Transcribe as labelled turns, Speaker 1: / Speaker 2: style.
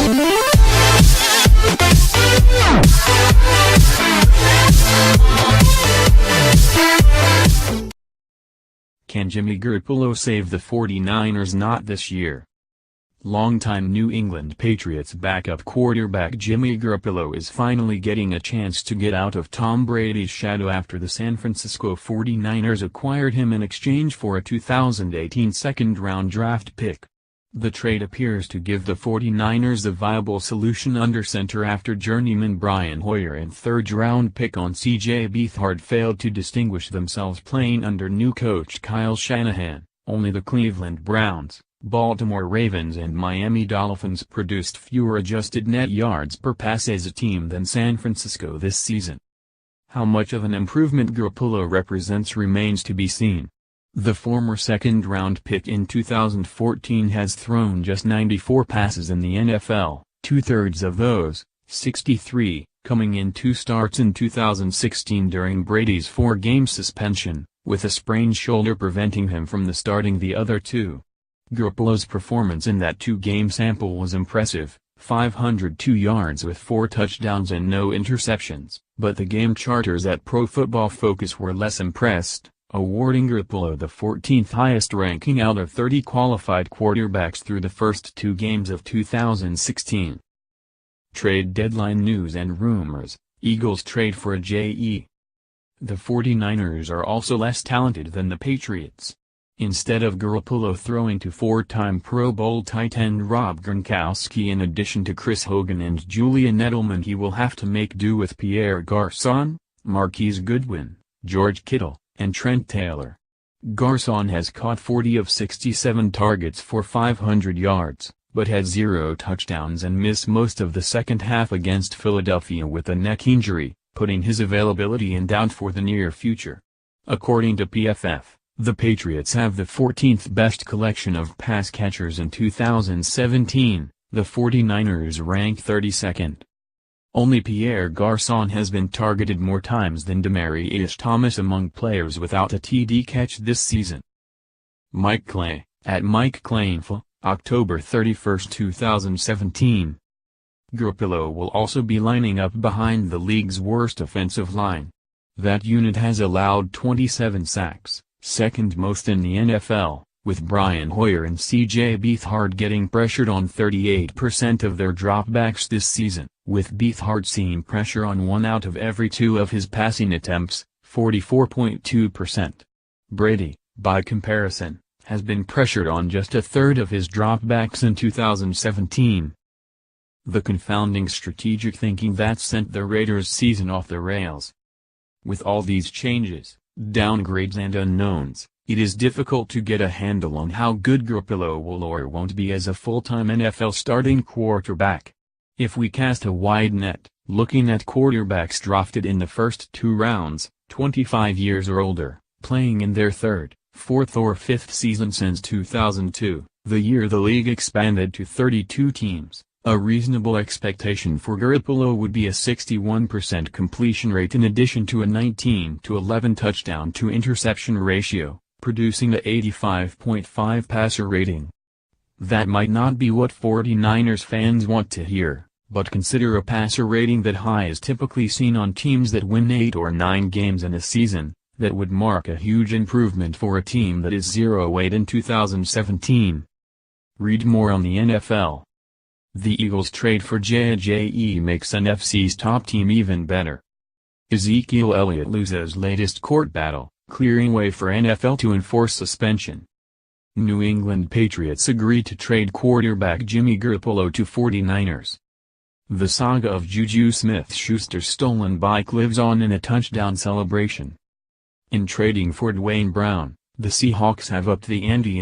Speaker 1: Can Jimmy Garoppolo save the 49ers? Not this year. Longtime New England Patriots backup quarterback Jimmy Garoppolo is finally getting a chance to get out of Tom Brady's shadow after the San Francisco 49ers acquired him in exchange for a 2018 second-round draft pick. The trade appears to give the 49ers a viable solution under center after journeyman Brian Hoyer and third-round pick on C.J. Beathard failed to distinguish themselves playing under new coach Kyle Shanahan. Only the Cleveland Browns, Baltimore Ravens and Miami Dolphins produced fewer adjusted net yards per pass as a team than San Francisco this season. How much of an improvement Garoppolo represents remains to be seen. The former second-round pick in 2014 has thrown just 94 passes in the NFL, two-thirds of those, 63, coming in 2 starts in 2016 during Brady's 4-game suspension, with a sprained shoulder preventing him from starting the other 2. Garoppolo's performance in that 2-game sample was impressive, 502 yards with 4 touchdowns and no interceptions, but the game charters at Pro Football Focus were less impressed, awarding Garoppolo the 14th highest ranking out of 30 qualified quarterbacks through the first 2 games of 2016. Trade deadline news and rumors: Eagles trade for a J.E. The 49ers are also less talented than the Patriots. Instead of Garoppolo throwing to 4-time Pro Bowl tight end Rob Gronkowski in addition to Chris Hogan and Julian Edelman, he will have to make do with Pierre Garçon, Marquise Goodwin, George Kittle, and Trent Taylor. Garçon has caught 40 of 67 targets for 500 yards, but had 0 touchdowns and missed most of the second half against Philadelphia with a neck injury, putting his availability in doubt for the near future. According to PFF, the Patriots have the 14th best collection of pass catchers in 2017, the 49ers rank 32nd. Only Pierre Garçon has been targeted more times than Demaryius Thomas among players without a TD catch this season. Mike Clay, at Mike Clayinfo, October 31, 2017. Garoppolo will also be lining up behind the league's worst offensive line. That unit has allowed 27 sacks, second most in the NFL, with Brian Hoyer and C.J. Beathard getting pressured on 38% of their dropbacks this season, with Beathard seeing pressure on 1 out of every 2 of his passing attempts, 44.2%. Brady, by comparison, has been pressured on just a third of his dropbacks in 2017. The confounding strategic thinking that sent the Raiders' season off the rails. With all these changes, downgrades and unknowns, it is difficult to get a handle on how good Garoppolo will or won't be as a full-time NFL starting quarterback. If we cast a wide net, looking at quarterbacks drafted in the first 2 rounds, 25 years or older, playing in their 3rd, 4th or 5th season since 2002, the year the league expanded to 32 teams, a reasonable expectation for Garoppolo would be a 61% completion rate in addition to a 19-11 touchdown-to-interception ratio, producing a 85.5 passer rating. That might not be what 49ers fans want to hear, but consider a passer rating that high is typically seen on teams that win 8 or 9 games in a season. That would mark a huge improvement for a team that is 0-8 in 2017. Read more on the NFL. The Eagles trade for J.E. makes NFC's top team even better. Ezekiel Elliott loses latest court battle, clearing way for NFL to enforce suspension. New England Patriots agree to trade quarterback Jimmy Garoppolo to 49ers. The saga of Juju Smith-Schuster's stolen bike lives on in a touchdown celebration. In trading for Dwayne Brown, the Seahawks have upped the ante